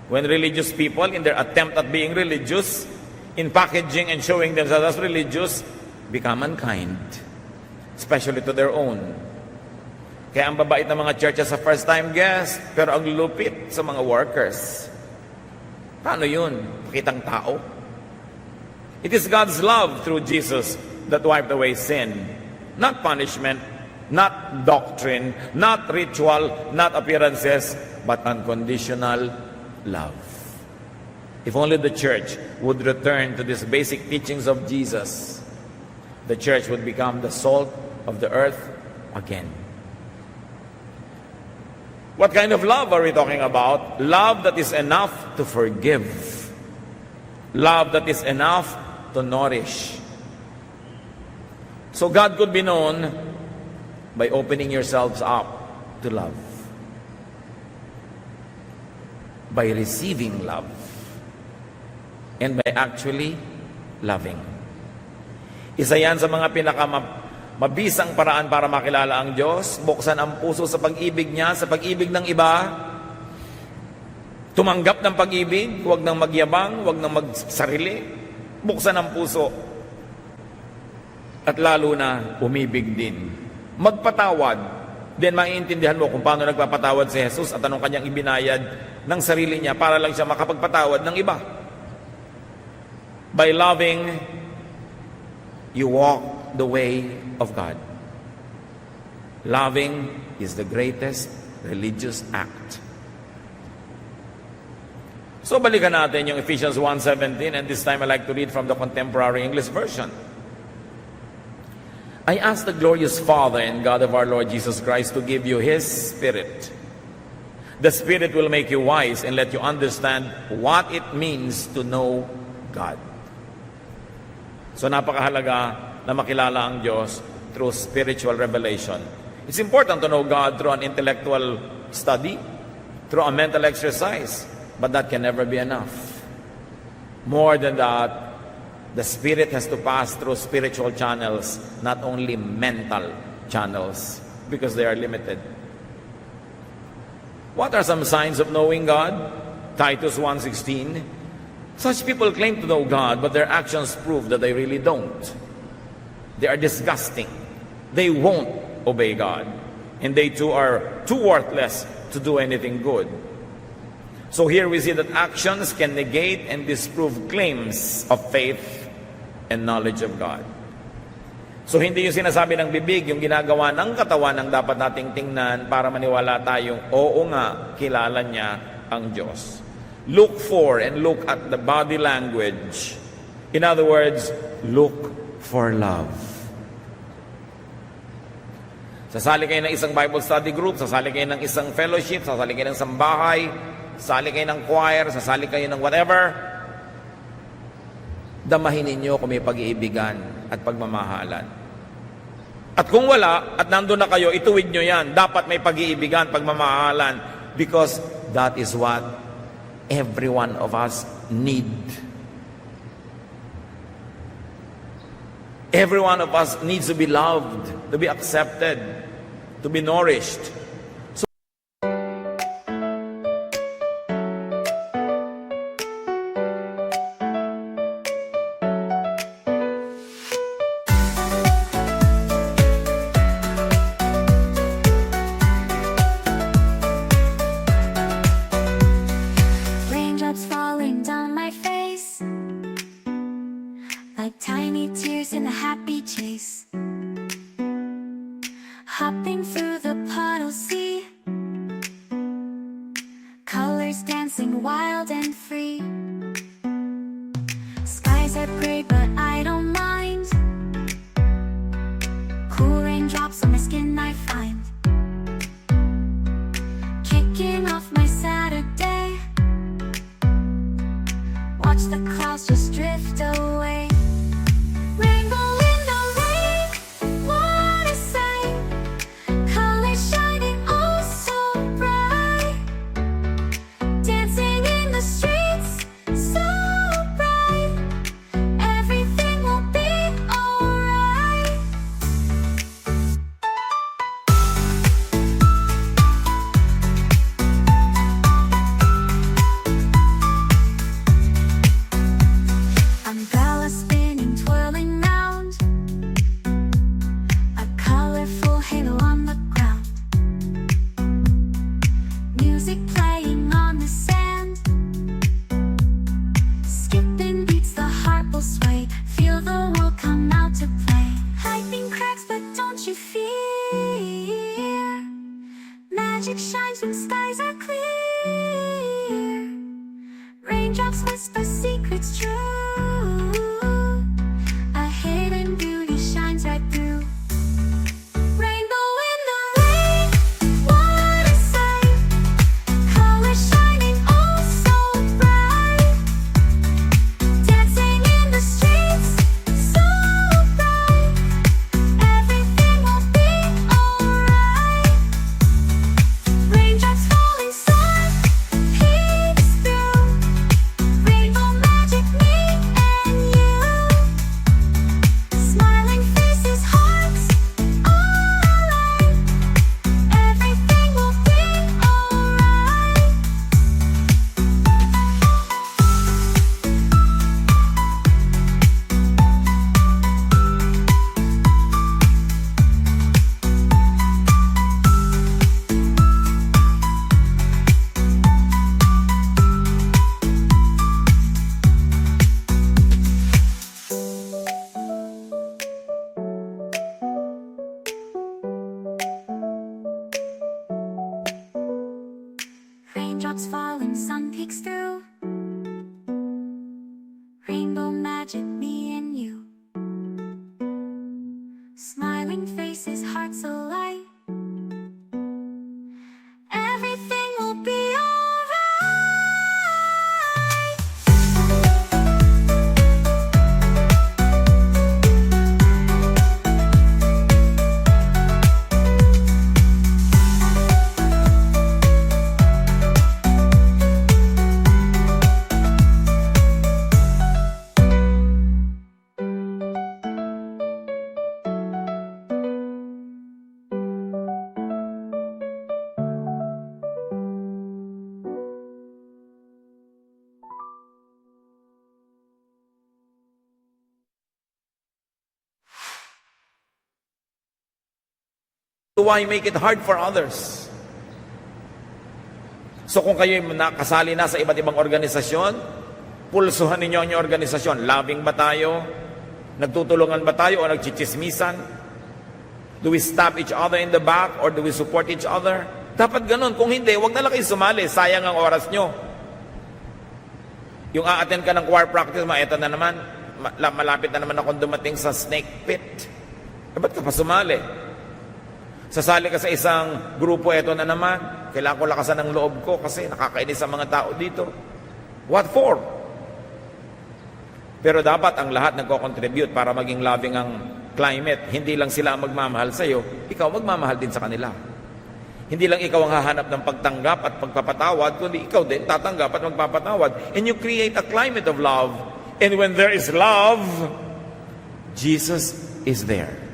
When religious people, in their attempt at being religious, in packaging and showing themselves as religious, become unkind, especially to their own. Kaya ang babait ng mga churches sa first-time guest, pero ang lupit sa mga workers. Paano yun? Pakitang tao? It is God's love through Jesus that wiped away sin. Not punishment, not doctrine, not ritual, not appearances, but unconditional love. If only the church would return to these basic teachings of Jesus, the church would become the salt of the earth again. What kind of love are we talking about? Love that is enough to forgive. Love that is enough to nourish. So God could be known by opening yourselves up to love. By receiving love. And by actually loving. Isa yan sa mga mabisang paraan para makilala ang Diyos, buksan ang puso sa pag-ibig niya, sa pag-ibig ng iba, tumanggap ng pag-ibig, huwag nang magyabang, huwag nang magsarili, buksan ang puso, at lalo na umibig din. Magpatawad, then maiintindihan mo kung paano nagpapatawad si Jesus at anong kanyang ibinayad ng sarili niya para lang siya makapagpatawad ng iba. By loving, you walk the way of God. Loving is the greatest religious act. So balikan natin yung Ephesians 1:17, and this time I like to read from the Contemporary English Version. I ask the glorious Father and God of our Lord Jesus Christ to give you His Spirit. The Spirit will make you wise and let you understand what it means to know God. So napakahalaga na makilala ang Diyos through spiritual revelation. It's important to know God through an intellectual study, through a mental exercise, but that can never be enough. More than that, the Spirit has to pass through spiritual channels, not only mental channels, because they are limited. What are some signs of knowing God? Titus 1:16. Such people claim to know God, but their actions prove that they really don't. They are disgusting. They won't obey God. And they too are too worthless to do anything good. So here we see that actions can negate and disprove claims of faith and knowledge of God. So hindi yung sinasabi ng bibig, yung ginagawa ng katawan ang dapat nating tingnan para maniwala tayong, oo nga, kilala niya ang Diyos. Look for and look at the body language. In other words, look for love. Sasali kayo ng isang Bible study group, sasali kayo ng isang fellowship, sasali kayo ng sambahay, sasali kayo ng choir, sasali kayo ng whatever. Damahin ninyo kung may pag-iibigan at pagmamahalan. At kung wala, at nandun na kayo, ituwid nyo yan. Dapat may pag-iibigan, pagmamahalan, because that is what every one of us need. Every one of us needs to be loved, to be accepted, to be nourished. Raindrops falling down my face, like tiny tears in a happy chase. Hopping through the puddle, see skies are gray, but I don't mind. Cool raindrops on my skin I find. Kicking off my Saturday. Watch the clouds just drift away. Rainbow in the rain, what a sight. Colors shining oh so bright. Dancing in the streets, so bright. Everything will be alright. Umbrella spinning, twirling round. A colorful halo on the ground. Music playing on the sand. Skipping beats, the heart will sway. Feel the world come out to play. Lightning cracks, but don't you fear. Magic shines when skies are clear. Raindrops whisper secrets true. A hidden beauty shines right through. Rainbow in the rain, what a sight. Colors shining oh so bright. Dancing in the streets, so bright. Everything will be alright. Raindrops falling soft, peeks through. Rainbow magic, me and you. Smiling faces, hearts alight. Everything will be alright. Raindrops falling, sun peeks through. Rainbow magic, me and you. Smiling faces, hearts alight. Everything will be alright. Why make it hard for others? So kung kayo nakasali na sa iba't ibang organisasyon, pulsuhan ninyo ang inyong organisasyon. Loving ba tayo? Nagtutulungan ba tayo o nagchichismisan? Do we stab each other in the back or do we support each other? Dapat ganun. Kung hindi, wag na lang kayo sumali. Sayang ang oras nyo. Yung a-attend ka ng choir practice, eto na naman, malapit na naman akong dumating sa snake pit. Ba't ka pa sumali? Sasali ka sa isang grupo, eto na naman, kailangan ko lakasan ng loob ko kasi nakakainis sa mga tao dito. What for? Pero dapat ang lahat nagko-contribute para maging loving ang climate. Hindi lang sila ang magmamahal sa iyo, ikaw magmamahal din sa kanila. Hindi lang ikaw ang hahanap ng pagtanggap at pagpapatawad, kundi ikaw din tatanggap at magpapatawad. And you create a climate of love. And when there is love, Jesus is there.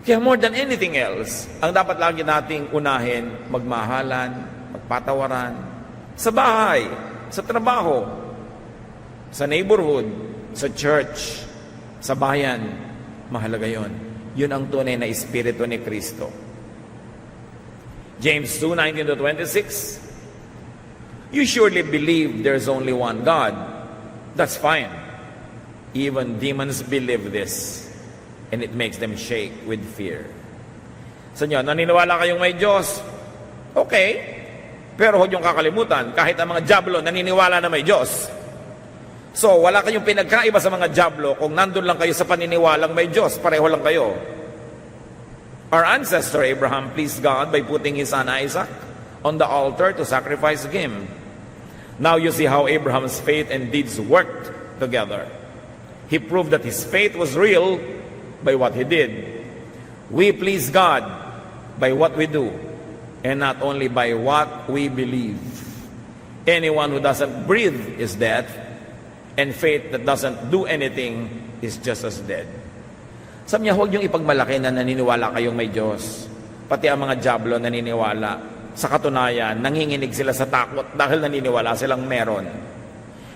Kaya more than anything else, ang dapat lagi nating unahin, magmahalan, magpatawaran, sa bahay, sa trabaho, sa neighborhood, sa church, sa bayan, mahalaga yon. Yun ang tunay na espiritu ni Kristo. James 2:19-26, you surely believe there's only one God. That's fine. Even demons believe this, and it makes them shake with fear. Sa inyo, naniniwala kayong may Diyos? Okay. Pero huwag niyong kakalimutan, kahit ang mga diablo naniniwala na may Diyos. So, wala kayong pinagkaiba sa mga Diablo kung nandun lang kayo sa paniniwalang may Diyos. Pareho lang kayo. Our ancestor Abraham pleased God by putting his son Isaac on the altar to sacrifice him. Now you see how Abraham's faith and deeds worked together. He proved that his faith was real by what he did. We please God by what we do, and not only by what we believe. Anyone who doesn't breathe is dead, and faith that doesn't do anything is just as dead. Sabi niya, huwag niyong ipagmalaki na naniniwala kayong may Diyos. Pati ang mga Diablo naniniwala. Sa katunayan, nanginginig sila sa takot dahil naniniwala silang meron.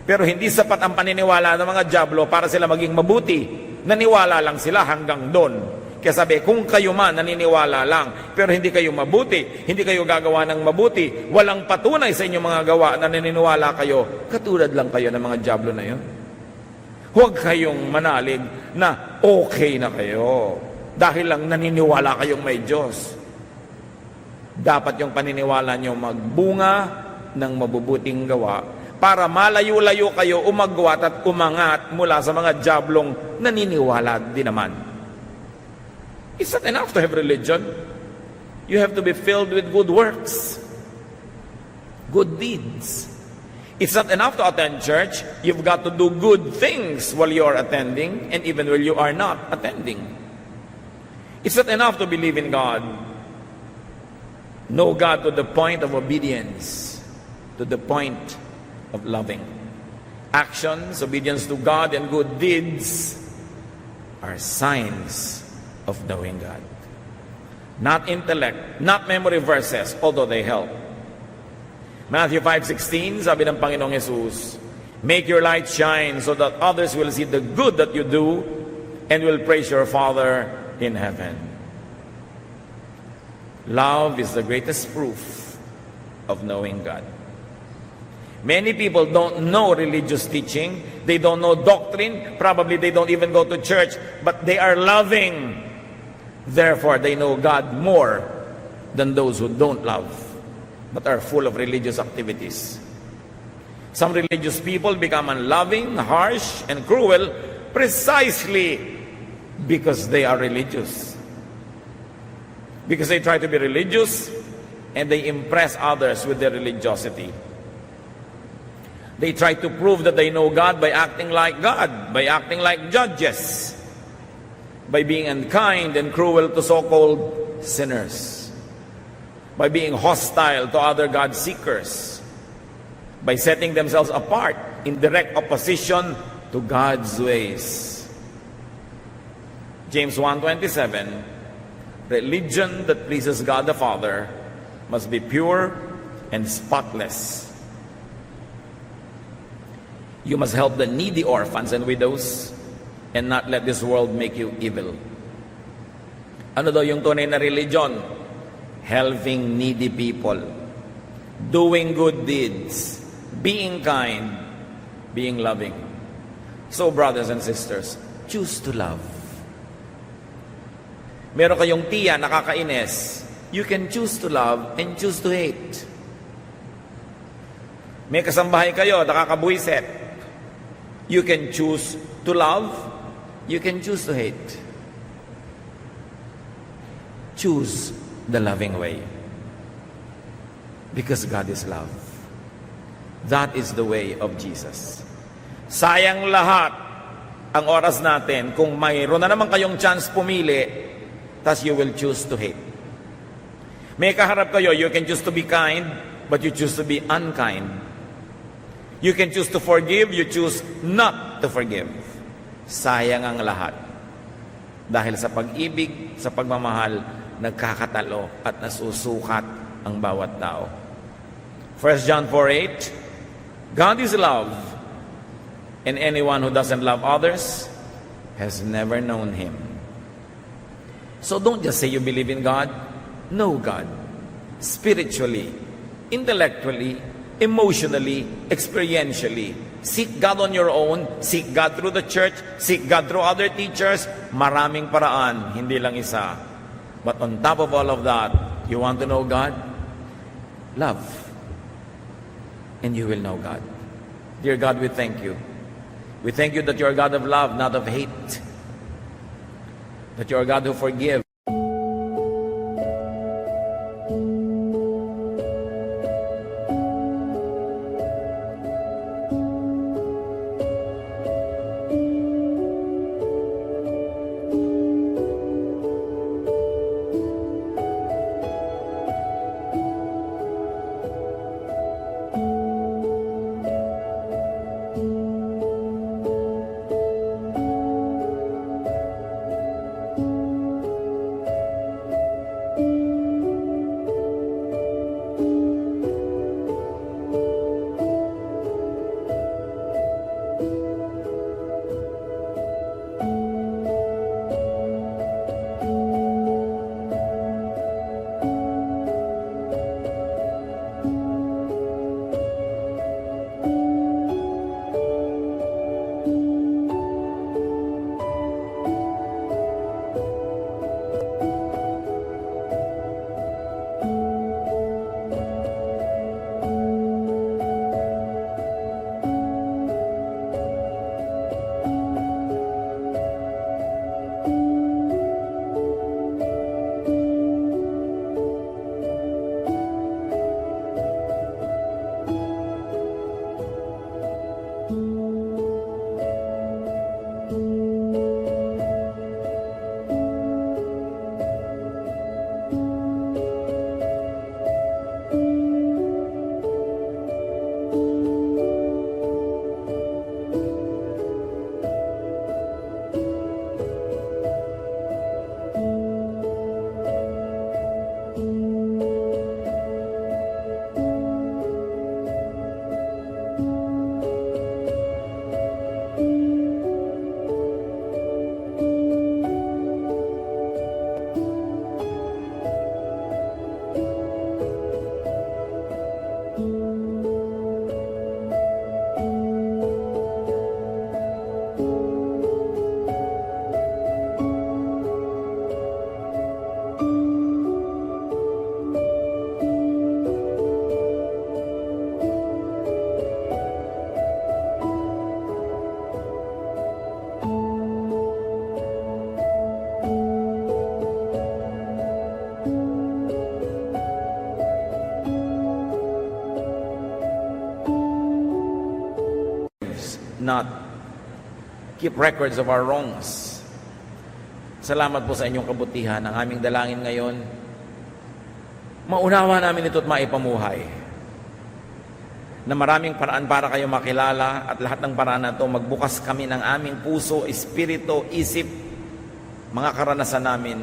Pero hindi sapat ang paniniwala ng mga Diablo para sila maging mabuti. Naniwala lang sila hanggang doon. Kaya sabi, kung kayo man naniniwala lang, pero hindi kayo mabuti, hindi kayo gagawa ng mabuti, walang patunay sa inyong mga gawa na naniniwala kayo, katulad lang kayo ng mga Diablo na yun. Huwag kayong manalig na okay na kayo dahil lang naniniwala kayong may Diyos. Dapat yung paniniwala nyo magbunga ng mabubuting gawa para malayo-layo kayo umagwat at umangat mula sa mga Diablong naniniwala din naman. It's not enough to have religion. You have to be filled with good works, good deeds. It's not enough to attend church. You've got to do good things while you are attending and even while you are not attending. It's not enough to believe in God. Know God to the point of obedience, to the point of loving. Actions, obedience to God, and good deeds are signs of knowing God. Not intellect, not memory verses, although they help. Matthew 5:16, sabi ng Panginoong Jesus, make your light shine so that others will see the good that you do and will praise your Father in heaven. Love is the greatest proof of knowing God. Many people don't know religious teaching. They don't know doctrine. Probably they don't even go to church, but they are loving. Therefore, they know God more than those who don't love, but are full of religious activities. Some religious people become unloving, harsh, and cruel precisely because they are religious. Because they try to be religious and they impress others with their religiosity. They try to prove that they know God by acting like God, by acting like judges, by being unkind and cruel to so-called sinners, by being hostile to other God seekers, by setting themselves apart in direct opposition to God's ways. James 1:27, religion that pleases God the Father must be pure and spotless. You must help the needy orphans and widows and not let this world make you evil. Ano daw yung tunay na religion? Helping needy people, doing good deeds, being kind, being loving. So, brothers and sisters, choose to love. Meron kayong tiya nakakainis, you can choose to love and choose to hate. May kasambahay kayo nakakabuiset, you can choose to love, you can choose to hate. Choose the loving way. Because God is love. That is the way of Jesus. Sayang lahat ang oras natin kung mayroon na naman kayong chance pumili, tas you will choose to hate. May kaharap kayo, you can choose to be kind, but you choose to be unkind. You can choose to forgive, you choose not to forgive. Sayang ang lahat. Dahil sa pag-ibig, sa pagmamahal, nagkakatalo at nasusukat ang bawat tao. 1 John 4:8, God is love, and anyone who doesn't love others has never known Him. So don't just say you believe in God. Know God. Spiritually, intellectually, emotionally, experientially. Seek God on your own. Seek God through the church. Seek God through other teachers. Maraming paraan, hindi lang isa. But on top of all of that, you want to know God? Love. And you will know God. Dear God, we thank you We thank you that you are a God of love, not of hate. That you are a God who forgives. Not keep records of our wrongs. Salamat po sa inyong kabutihan. Ang aming dalangin ngayon, maunawa namin ito at maipamuhay. Na maraming paraan para kayo makilala at lahat ng paraan na ito, magbukas kami ng aming puso, espiritu, isip, mga karanasan namin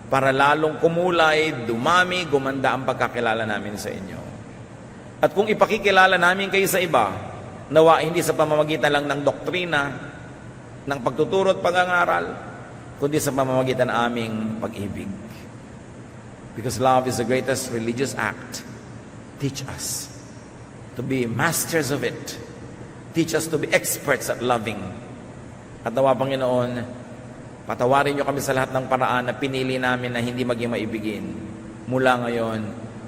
para lalong kumulay, dumami, gumanda ang pagkakilala namin sa inyo. At kung ipakikilala namin kayo sa iba, nawa hindi sa pamamagitan lang ng doktrina, ng pagtuturo at pag-aaral, kundi sa pamamagitan ng aming pag-ibig. Because love is the greatest religious act. Teach us to be masters of it. Teach us to be experts at loving. At nawa, Panginoon, patawarin niyo kami sa lahat ng paraan na pinili namin na hindi maging maibigin. Mula ngayon,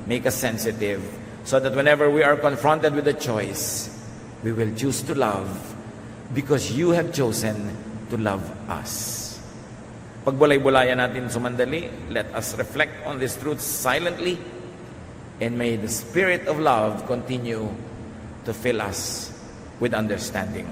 make us sensitive so that whenever we are confronted with a choice, we will choose to love because you have chosen to love us. Pagbulay-bulayan natin sumandali, let us reflect on these truths silently, and may the spirit of love continue to fill us with understanding.